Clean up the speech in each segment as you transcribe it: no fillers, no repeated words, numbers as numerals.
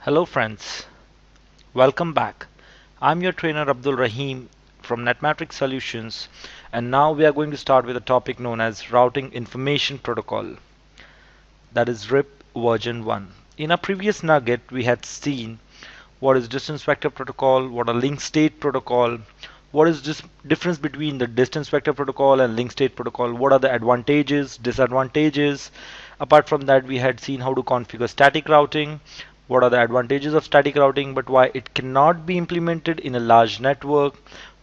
Hello friends, welcome back. I'm your trainer Abdul Rahim from Netmatrix Solutions, and now we are going to start with a topic known as Routing Information Protocol, that is RIP version 1. In our previous nugget we had seen what is distance vector protocol, what are link state protocol, what is this difference between the distance vector protocol and link state protocol, what are the advantages, disadvantages. Apart from that, we had seen how to configure static routing, what are the advantages of static routing, but why it cannot be implemented in a large network,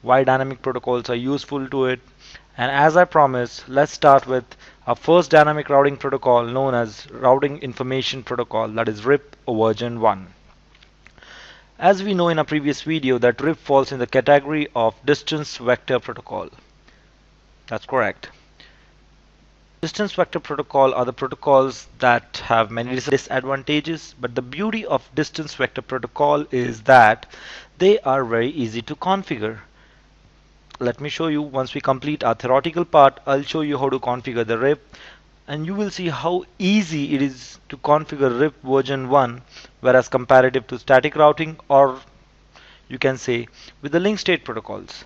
why dynamic protocols are useful to it. And as I promised, let's start with our first dynamic routing protocol known as Routing Information Protocol, that is RIP version 1. As we know in a previous video that RIP falls in the category of distance vector protocol. That's correct. Distance vector protocol are the protocols that have many disadvantages, but the beauty of distance vector protocol is that they are very easy to configure. Let me show you. Once we complete our theoretical part, I'll show you how to configure the RIP, and you will see how easy it is to configure RIP version 1, whereas comparative to static routing, or you can say with the link state protocols.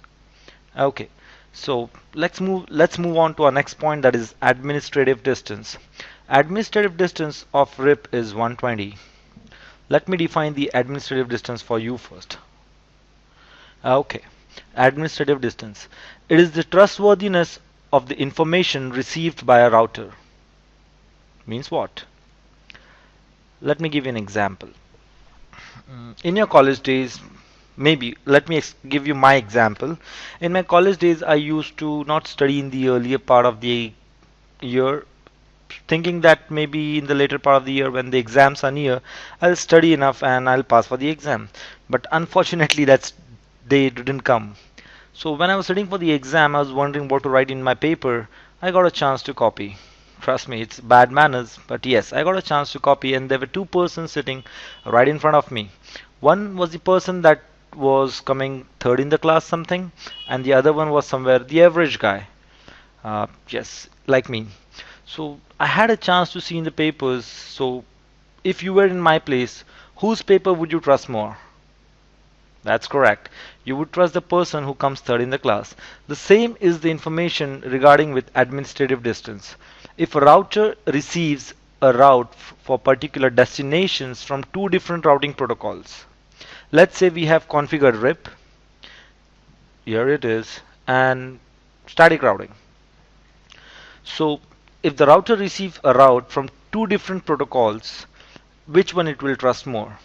Okay, so let's move on to our next point, that is administrative distance. Administrative distance of RIP is 120. Let me define the administrative distance for you first. Okay, administrative distance. It is the trustworthiness of the information received by a router. Means what? Let me give you an example. In your college days, maybe let me give you my example. In my college days, I used to not study in the earlier part of the year, thinking that maybe in the later part of the year when the exams are near, I'll study enough and I'll pass for the exam. But unfortunately, that day didn't come. So when I was studying for the exam, I was wondering what to write in my paper. I got a chance to copy. Trust me, it's bad manners, but yes, I got a chance to copy, and there were two persons sitting right in front of me. One was the person that was coming third in the class something, and the other one was somewhere the average guy. Yes, like me. So I had a chance to see in the papers. So if you were in my place, whose paper would you trust more? That's correct. You would trust the person who comes third in the class. The same is the information regarding with administrative distance. If a router receives a route for particular destinations from two different routing protocols, let's say we have configured RIP, here it is, and static routing. So if the router receives a route from two different protocols, which one it will trust more?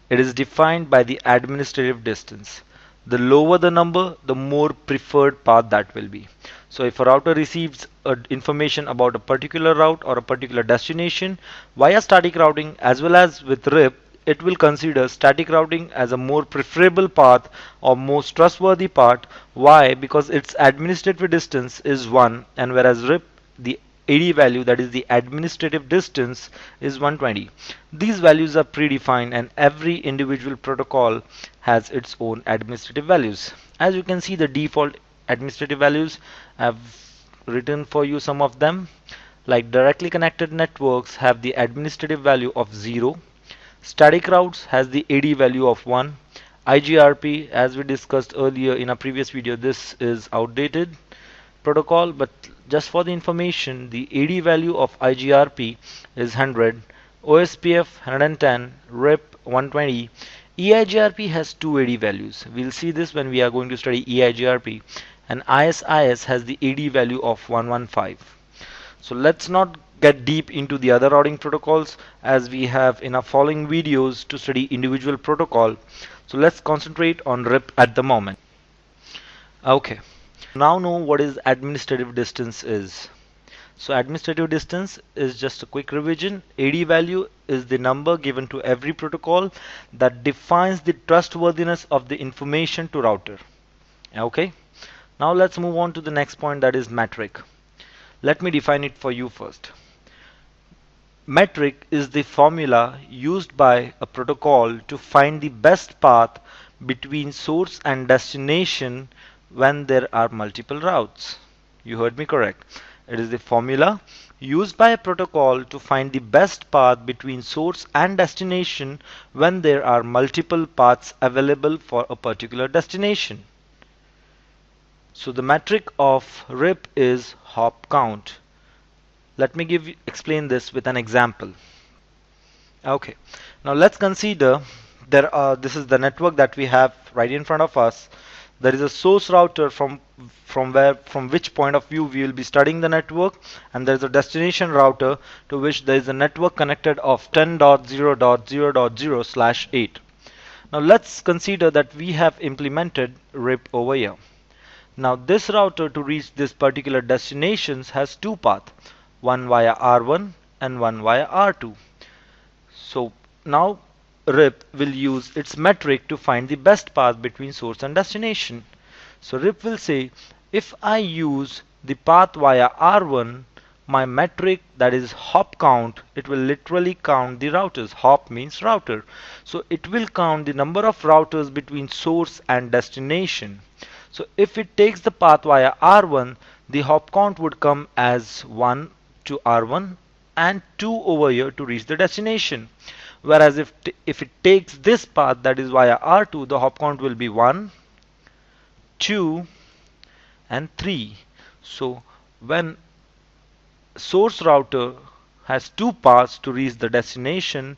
It is defined by the administrative distance. The lower the number, the more preferred path that will be. So if a router receives information about a particular route or a particular destination via static routing as well as with RIP, it will consider static routing as a more preferable path or most trustworthy path. Why? Because its administrative distance is 1, and whereas RIP, the AD value, that is the administrative distance, is 120. These values are predefined, and every individual protocol has its own administrative values. As you can see, the default administrative values, I've written for you some of them. Like directly connected networks have the administrative value of 0. Static routes has the AD value of 1. IGRP, as we discussed earlier in a previous video, this is outdated protocol, but just for the information, the AD value of IGRP is 100, OSPF 110, RIP 120. EIGRP has two AD values. We'll see this when we are going to study EIGRP, and ISIS has the AD value of 115. So let's not get deep into the other routing protocols, as we have in our following videos to study individual protocol. So let's concentrate on RIP at the moment. Okay. Now know what is administrative distance is. So administrative distance is just a quick revision. AD value is the number given to every protocol that defines the trustworthiness of the information to router. Okay. Now let's move on to the next point, that is metric. Let me define it for you first. Metric is the formula used by a protocol to find the best path between source and destination when there are multiple routes. You heard me correct. It is the formula used by a protocol to find the best path between source and destination when there are multiple paths available for a particular destination. So the metric of RIP is hop count. Let me explain this with an example. Okay, now let's consider this is the network that we have right in front of us. There is a source router from which point of view we will be studying the network, and there is a destination router to which there is a network connected of 10.0.0.0/8. Now let's consider that we have implemented RIP over here. Now this router to reach this particular destinations has two paths, one via R1 and one via R2. So now RIP will use its metric to find the best path between source and destination. So RIP will say, if I use the path via R1, my metric, that is hop count, it will literally count the routers. Hop means router. So it will count the number of routers between source and destination. So if it takes the path via R1, the hop count would come as 1 to R1 and 2 over here to reach the destination. Whereas if it takes this path, that is via R2, the hop count will be 1, 2 and 3. So when source router has two paths to reach the destination,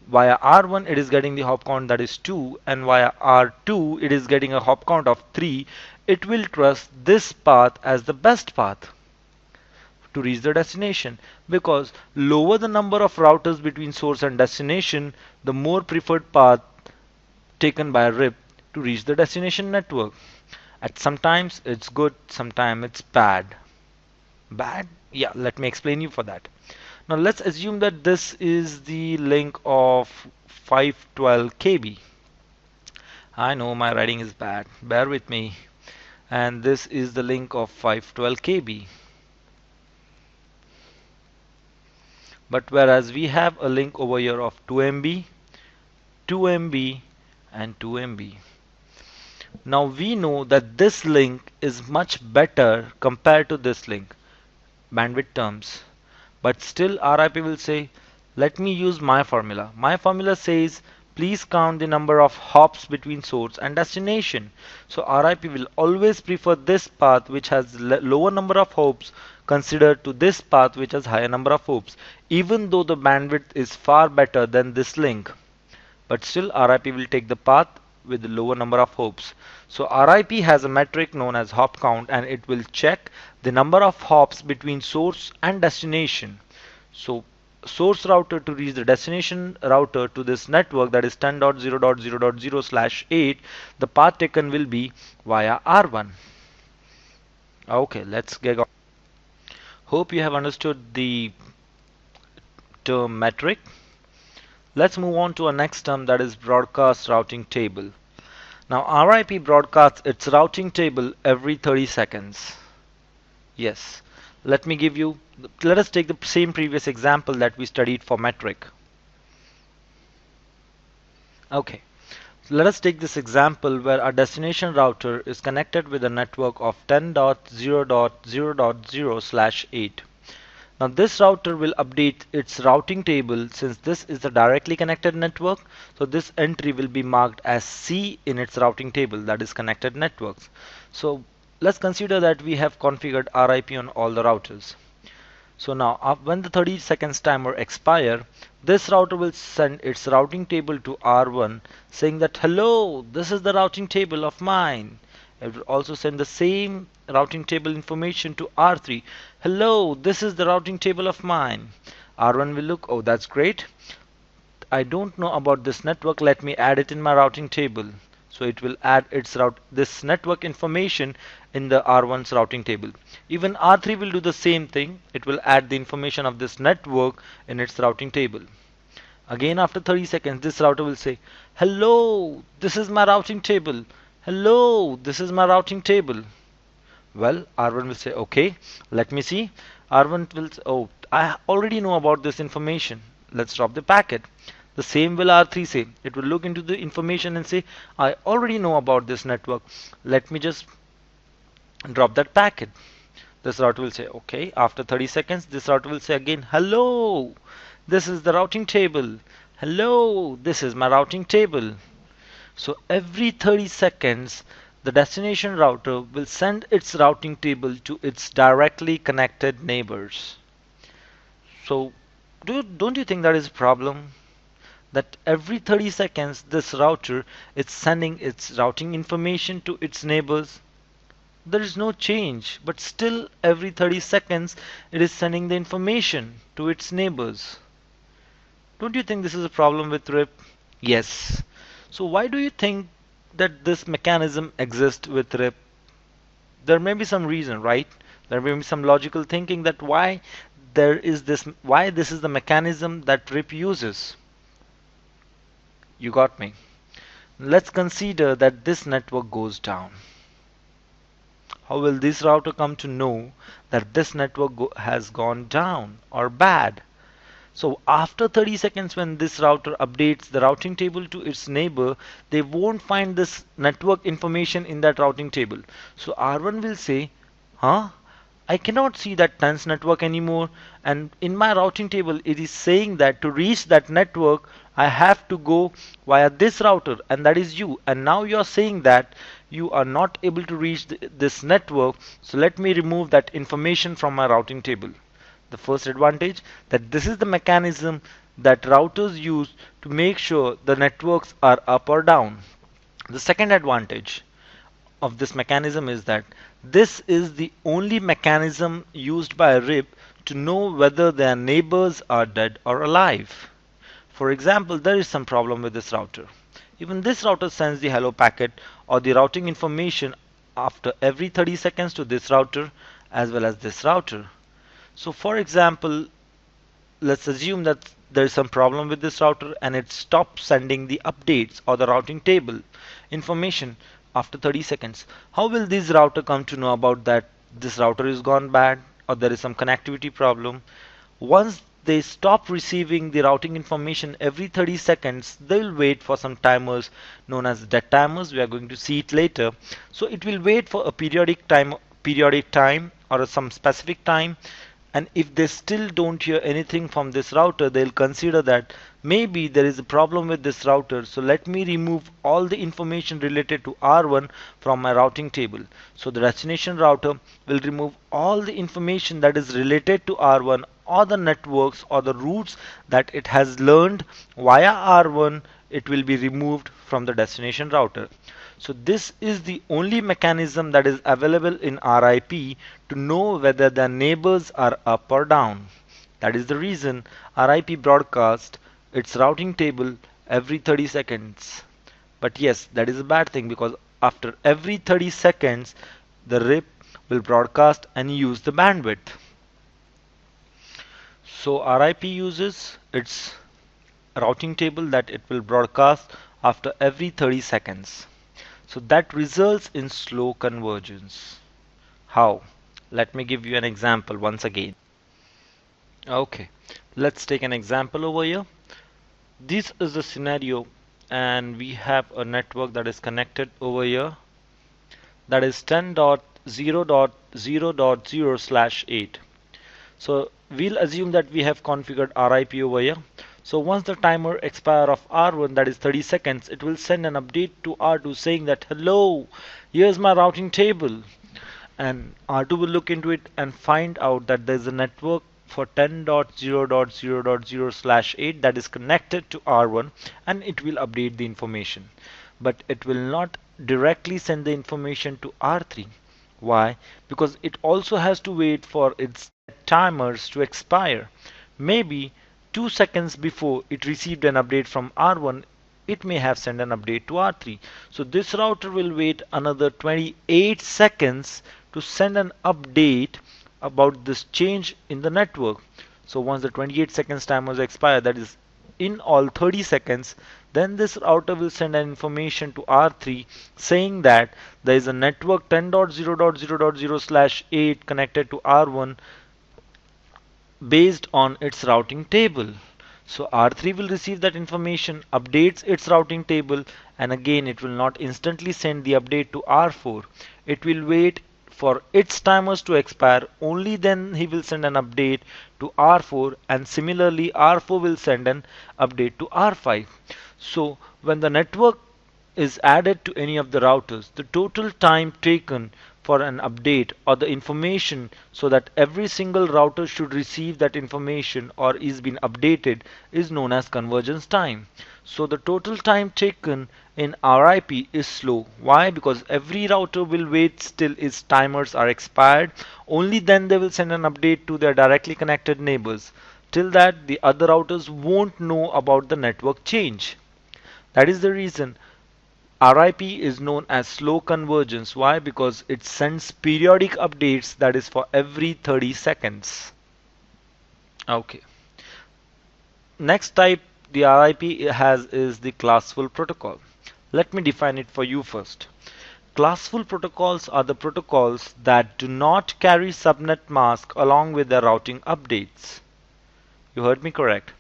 via R1 it is getting the hop count that is 2, and via R2 it is getting a hop count of 3. It will trust this path as the best path to reach the destination, because lower the number of routers between source and destination, the more preferred path taken by RIP to reach the destination network. At sometimes it's good, sometimes it's bad. Bad? Yeah, let me explain you for that. Now let's assume that this is the link of 512 KB. I know my writing is bad, bear with me. And this is the link of 512 KB. But whereas we have a link over here of 2 MB, 2 MB and 2 MB. Now we know that this link is much better compared to this link, bandwidth terms. But still RIP will say, let me use my formula. My formula says, please count the number of hops between source and destination. So RIP will always prefer this path which has lower number of hops considered to this path which has higher number of hops, even though the bandwidth is far better than this link. But still RIP will take the path with the lower number of hops. So RIP has a metric known as hop count, and it will check the number of hops between source and destination. So source router to reach the destination router to this network, that is 10.0.0.0/8, the path taken will be via R1. Okay, let's get on. Hope you have understood the term metric. Let's move on to our next term, that is broadcast routing table. Now RIP broadcasts its routing table every 30 seconds. Yes. Let us take the same previous example that we studied for metric. Okay. So let us take this example where our destination router is connected with a network of 10.0.0.0/8. Now this router will update its routing table since this is the directly connected network. So this entry will be marked as C in its routing table, that is connected networks. So let's consider that we have configured RIP on all the routers. So now when the 30 seconds timer expire, this router will send its routing table to R1 saying that, hello, this is the routing table of mine. It will also send the same routing table information to R3. Hello, this is the routing table of mine. R1 will look, oh, that's great. I don't know about this network. Let me add it in my routing table. So it will add this network information in the R1's routing table. Even R3 will do the same thing. It will add the information of this network in its routing table. Again, after 30 seconds, this router will say, hello, this is my routing table. Hello, this is my routing table. Well, R1 will say, okay, let me see. R1 will say, oh, I already know about this information. Let's drop the packet. The same will R3 say. It will look into the information and say, I already know about this network. Let me just drop that packet. This router will say, okay. After 30 seconds, this router will say again, hello, this is the routing table. Hello, this is my routing table. So every 30 seconds, the destination router will send its routing table to its directly connected neighbors. So don't you think that is a problem? That every 30 seconds, this router is sending its routing information to its neighbors. There is no change, but still every 30 seconds, it is sending the information to its neighbors. Don't you think this is a problem with RIP? Yes. So why do you think that this mechanism exists with RIP? There may be some reason, right? There may be some logical thinking that why this is the mechanism that RIP uses. You got me. Let's consider that this network goes down. How will this router come to know that this network has gone down or bad? So after 30 seconds, when this router updates the routing table to its neighbor, they won't find this network information in that routing table. So R1 will say, huh? I cannot see that tense network anymore, and in my routing table it is saying that to reach that network I have to go via this router, and that is you, and now you are saying that you are not able to reach this network, so let me remove that information from my routing table. The first advantage, that this is the mechanism that routers use to make sure the networks are up or down. The second advantage of this mechanism is that this is the only mechanism used by RIP to know whether their neighbors are dead or alive. For example, there is some problem with this router. Even this router sends the hello packet or the routing information after every 30 seconds to this router as well as this router. So for example, let's assume that there is some problem with this router and it stops sending the updates or the routing table information after 30 seconds. How will this router come to know about that this router is gone bad or there is some connectivity problem? Once they stop receiving the routing information every 30 seconds, they will wait for some timers known as dead timers. We are going to see it later. So it will wait for a periodic time or some specific time, and if they still don't hear anything from this router, they'll consider that maybe there is a problem with this router, so let me remove all the information related to R1 from my routing table. So the destination router will remove all the information that is related to R1 or the networks or the routes that it has learned via R1. It will be removed from the destination router. So this is the only mechanism that is available in RIP to know whether the neighbors are up or down. That is the reason RIP broadcasts its routing table every 30 seconds. But yes, that is a bad thing, because after every 30 seconds the RIP will broadcast and use the bandwidth. So RIP uses its routing table that it will broadcast after every 30 seconds. So that results in slow convergence. How? Let me give you an example once again. Okay, let's take an example over here. This is the scenario, and we have a network that is connected over here, that is 10.0.0.0/8. So we'll assume that we have configured RIP over here. So once the timer expire of R1, that is 30 seconds, it will send an update to R2 saying that, hello, here's my routing table. And R2 will look into it and find out that there's a network for 10.0.0.0/8 that is connected to R1, and it will update the information. But it will not directly send the information to R3. Why? Because it also has to wait for its timers to expire. Maybe 2 seconds before it received an update from R1, it may have sent an update to R3. So this router will wait another 28 seconds to send an update about this change in the network. So once the 28 seconds timers expire, that is in all 30 seconds, then this router will send an information to R3 saying that there is a network 10.0.0.0/8 connected to R1 based on its routing table. So R3 will receive that information, updates its routing table, and again it will not instantly send the update to R4. It will wait for its timers to expire. Only then he will send an update to R4, and similarly R4 will send an update to R5. So when the network is added to any of the routers, the total time taken for an update or the information, so that every single router should receive that information or is being updated, is known as convergence time. So the total time taken in RIP is slow. Why? Because every router will wait till its timers are expired. Only then they will send an update to their directly connected neighbors. Till that, the other routers won't know about the network change. That is the reason RIP is known as slow convergence. Why? Because it sends periodic updates, that is for every 30 seconds. Okay. Next type the RIP has is the classful protocol. Let me define it for you first. Classful protocols are the protocols that do not carry subnet mask along with their routing updates. You heard me correct.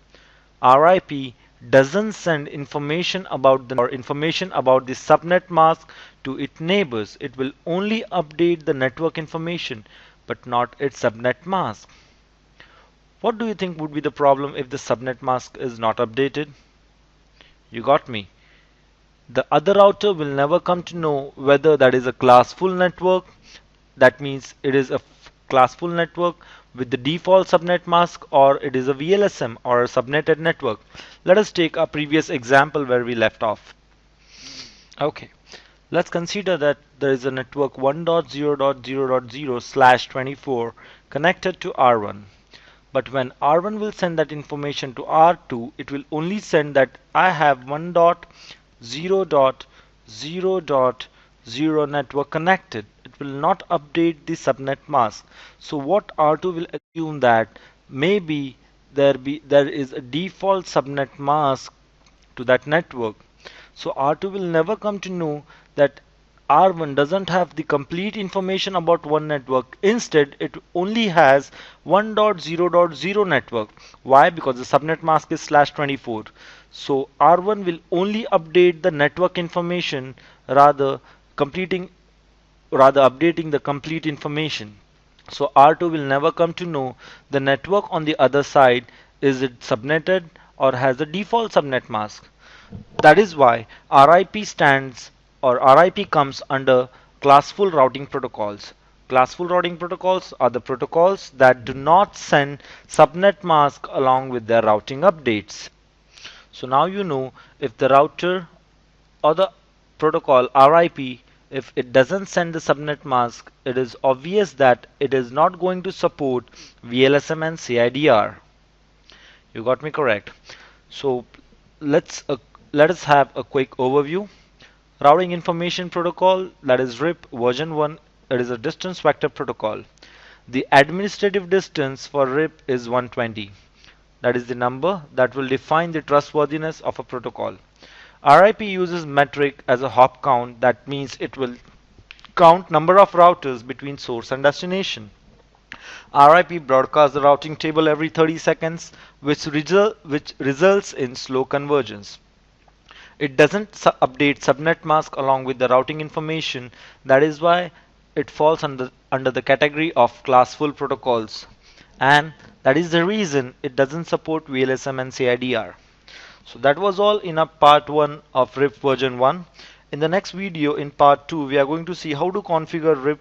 RIP doesn't send information about the subnet mask to its neighbors. It will only update the network information but not its subnet mask. What do you think would be the problem if the subnet mask is not updated? You got me. The other router will never come to know whether that is a classful network. That means it is a classful network with the default subnet mask, or it is a VLSM or a subnetted network. Let us take our previous example where we left off. Okay, let's consider that there is a network 1.0.0.0/24 connected to R1. But when R1 will send that information to R2, it will only send that I have 1.0.0.0 network connected. It will not update the subnet mask. So what R2 will assume that maybe there is a default subnet mask to that network. So R2 will never come to know that R1 doesn't have the complete information about one network. Instead, it only has 1.0.0 network. Why? Because the subnet mask is /24. So R1 will only update the network information, rather updating the complete information. So R2 will never come to know the network on the other side, is it subnetted or has a default subnet mask. That is why RIP stands, or RIP comes under classful routing protocols. Classful routing protocols are the protocols that do not send subnet mask along with their routing updates. So now you know, if the router or the protocol RIP, if it doesn't send the subnet mask, it is obvious that it is not going to support VLSM and CIDR. You got me correct. So let's let us have a quick overview. Routing Information Protocol, that is RIP version 1, it is a distance vector protocol. The administrative distance for RIP is 120. That is the number that will define the trustworthiness of a protocol. RIP uses metric as a hop count. That means it will count number of routers between source and destination. RIP broadcasts the routing table every 30 seconds, which results in slow convergence. It doesn't update subnet mask along with the routing information. That is why it falls under the category of classful protocols. And that is the reason it doesn't support VLSM and CIDR. So that was all in our part 1 of RIP version 1. In the next video, in part 2, we are going to see how to configure RIP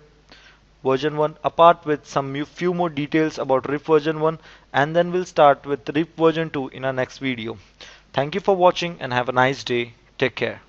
version 1 apart with some few more details about RIP version 1, and then we'll start with RIP version 2 in our next video. Thank you for watching and have a nice day. Take care.